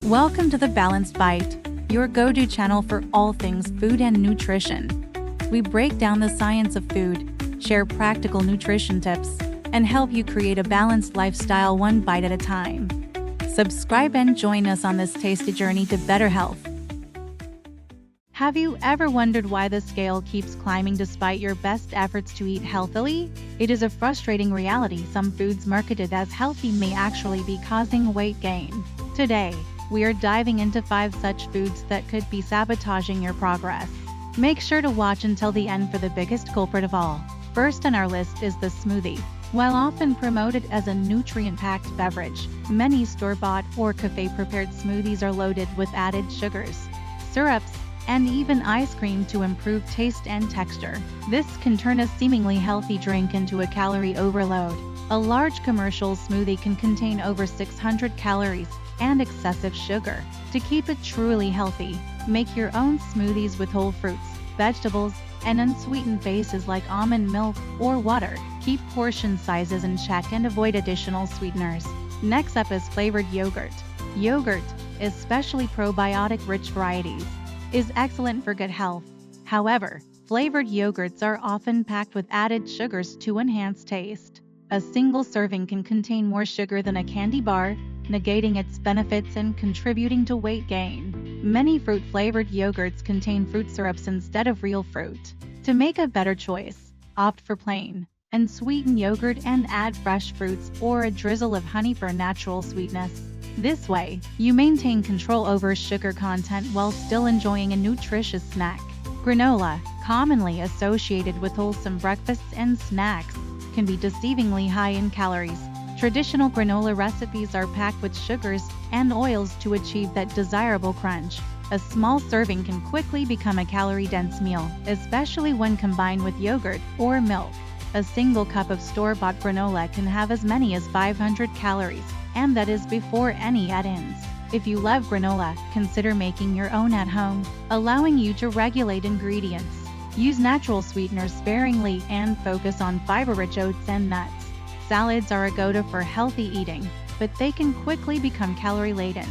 Welcome to the Balanced Bite, your go-to channel for all things food and nutrition. We break down the science of food, share practical nutrition tips, and help you create a balanced lifestyle one bite at a time. Subscribe and join us on this tasty journey to better health. Have you ever wondered why the scale keeps climbing despite your best efforts to eat healthily? It is a frustrating reality. Some foods marketed as healthy may actually be causing weight gain. Today, we are diving into 5 such foods that could be sabotaging your progress. Make sure to watch until the end for the biggest culprit of all. First on our list is the smoothie. While often promoted as a nutrient-packed beverage, many store-bought or cafe-prepared smoothies are loaded with added sugars, syrups, and even ice cream to improve taste and texture. This can turn a seemingly healthy drink into a calorie overload. A large commercial smoothie can contain over 600 calories and excessive sugar. To keep it truly healthy, make your own smoothies with whole fruits, vegetables, and unsweetened bases like almond milk or water. Keep portion sizes in check and avoid additional sweeteners. Next up is flavored yogurt. Yogurt, especially probiotic-rich varieties, is excellent for good health. However, flavored yogurts are often packed with added sugars to enhance taste. A single serving can contain more sugar than a candy bar, negating its benefits and contributing to weight gain. Many fruit-flavored yogurts contain fruit syrups instead of real fruit. To make a better choice, opt for plain and sweetened yogurt and add fresh fruits or a drizzle of honey for natural sweetness. This way, you maintain control over sugar content while still enjoying a nutritious snack. Granola, commonly associated with wholesome breakfasts and snacks, can be deceivingly high in calories. Traditional granola recipes are packed with sugars and oils to achieve that desirable crunch. A small serving can quickly become a calorie-dense meal, especially when combined with yogurt or milk. A single cup of store-bought granola can have as many as 500 calories, and that is before any add-ins. If you love granola, consider making your own at home, allowing you to regulate ingredients. Use natural sweeteners sparingly and focus on fiber-rich oats and nuts. Salads are a go-to for healthy eating, but they can quickly become calorie-laden.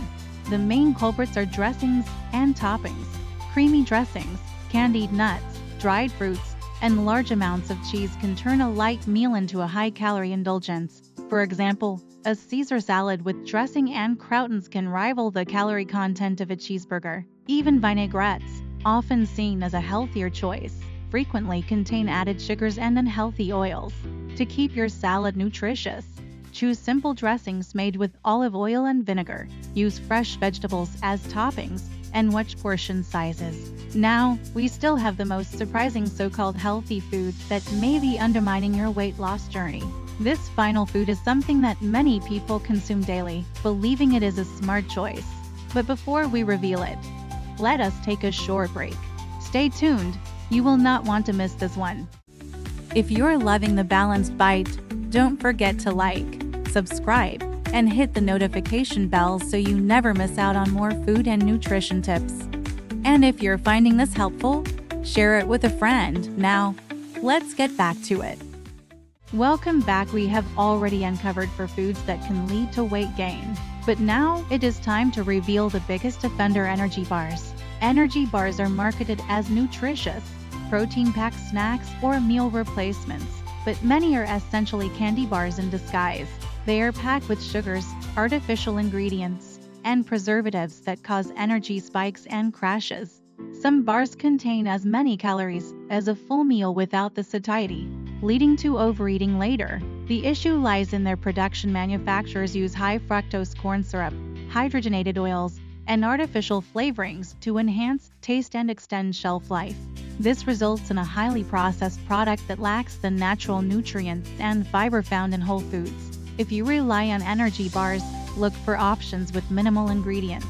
The main culprits are dressings and toppings. Creamy dressings, candied nuts, dried fruits, and large amounts of cheese can turn a light meal into a high-calorie indulgence. For example, a Caesar salad with dressing and croutons can rival the calorie content of a cheeseburger. Even vinaigrettes, often seen as a healthier choice, frequently contain added sugars and unhealthy oils. To keep your salad nutritious, choose simple dressings made with olive oil and vinegar. Use fresh vegetables as toppings, and watch portion sizes. Now, we still have the most surprising so-called healthy food that may be undermining your weight loss journey. This final food is something that many people consume daily, believing it is a smart choice. But before we reveal it, let us take a short break. Stay tuned, you will not want to miss this one. If you're loving the Balanced Bite, don't forget to like, subscribe, and hit the notification bell so you never miss out on more food and nutrition tips. And if you're finding this helpful, share it with a friend. Now, let's get back to it. Welcome back. We have already uncovered 4 foods that can lead to weight gain. But now it is time to reveal the biggest offender: energy bars. Energy bars are marketed as nutritious, protein-packed snacks or meal replacements, but many are essentially candy bars in disguise. They are packed with sugars, artificial ingredients, and preservatives that cause energy spikes and crashes. Some bars contain as many calories as a full meal without the satiety, leading to overeating later. The issue lies in their production. Manufacturers use high fructose corn syrup, hydrogenated oils, and artificial flavorings to enhance taste and extend shelf life. This results in a highly processed product that lacks the natural nutrients and fiber found in whole foods. If you rely on energy bars, look for options with minimal ingredients,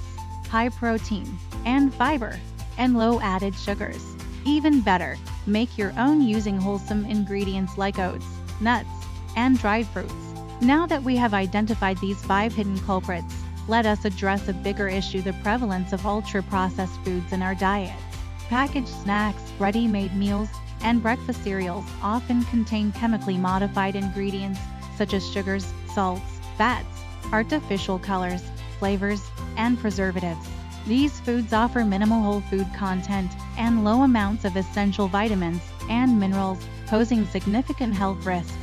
high protein and fiber, and low added sugars. Even better, make your own using wholesome ingredients like oats, nuts, and dried fruits. Now that we have identified these 5 hidden culprits, let us address a bigger issue: the prevalence of ultra-processed foods in our diets. Packaged snacks, ready-made meals, and breakfast cereals often contain chemically modified ingredients such as sugars, salts, fats, artificial colors, flavors, and preservatives. These foods offer minimal whole food content and low amounts of essential vitamins and minerals, posing significant health risks.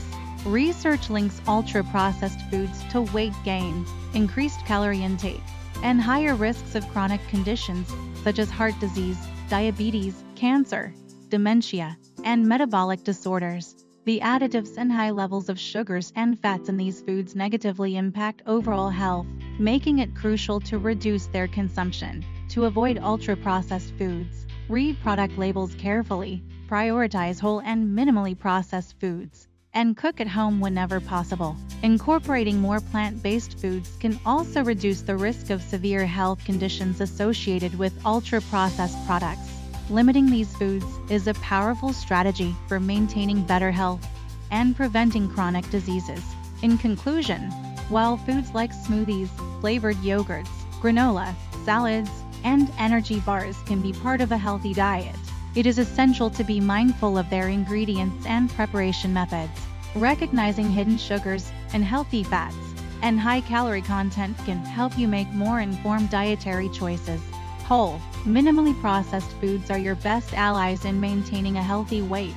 Research links ultra-processed foods to weight gain, increased calorie intake, and higher risks of chronic conditions such as heart disease, diabetes, cancer, dementia, and metabolic disorders. The additives and high levels of sugars and fats in these foods negatively impact overall health, making it crucial to reduce their consumption. To avoid ultra-processed foods, read product labels carefully, prioritize whole and minimally processed foods, and cook at home whenever possible. Incorporating more plant-based foods can also reduce the risk of severe health conditions associated with ultra-processed products. Limiting these foods is a powerful strategy for maintaining better health and preventing chronic diseases. In conclusion, while foods like smoothies, flavored yogurts, granola, salads, and energy bars can be part of a healthy diet, it is essential to be mindful of their ingredients and preparation methods. Recognizing hidden sugars, unhealthy fats, and high-calorie content can help you make more informed dietary choices. Whole, minimally processed foods are your best allies in maintaining a healthy weight.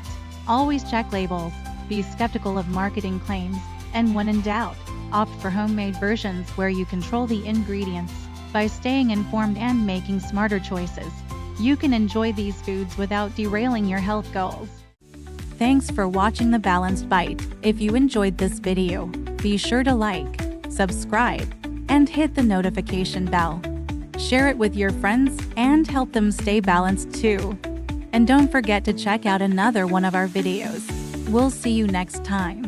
Always check labels, be skeptical of marketing claims, and when in doubt, opt for homemade versions where you control the ingredients. By staying informed and making smarter choices, you can enjoy these foods without derailing your health goals. Thanks for watching The Balanced Bite. If you enjoyed this video, be sure to like, subscribe, and hit the notification bell. Share it with your friends and help them stay balanced too. And don't forget to check out another one of our videos. We'll see you next time.